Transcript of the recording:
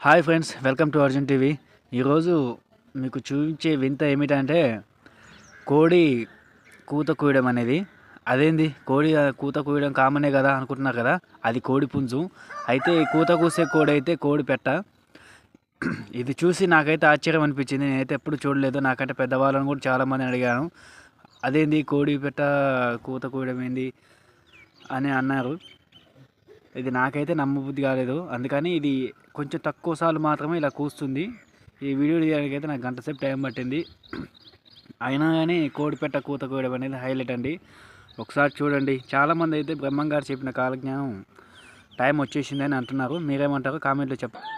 Hi friends, welcome to Arjun TV. ఈరోజు మీకు చూపించే వింత ఏమిటంటే కోడి కూత కూయడం అనేది. అదేంది కోడి కూత కూయడం కామనే కదా అనుకుంటున్నారు కదా, అది కోడి పుంజు. అయితే కూత కూసే కోడి అయితే కోడి పెట్ట. ఇది చూసి నాకైతే ఆశ్చర్యం అనిపించింది. నేనైతే ఎప్పుడు చూడలేదు. నాకంటే పెద్దవాళ్ళని కూడా చాలామంది అడిగాను, అదేంది కోడి పెట్ట కూత కూయడం ఏంది అని అన్నారు. ఇది నాకైతే నమ్మబుద్ధి కాలేదు. అందుకని ఇది కొంచెం తక్కువ సార్లు మాత్రమే ఇలా కూస్తుంది. ఈ వీడియో తీయడానికి అయితే నాకు గంట సేపు టైం పట్టింది. అయినా కానీ కోడిపెట్ట కూత కోయడం అనేది హైలైట్ అండి. ఒకసారి చూడండి. చాలామంది అయితే బ్రహ్మంగారు చెప్పిన కాలజ్ఞానం టైం వచ్చేసిందని అంటున్నారు. మీరేమంటారు? కామెంట్లో చెప్పండి.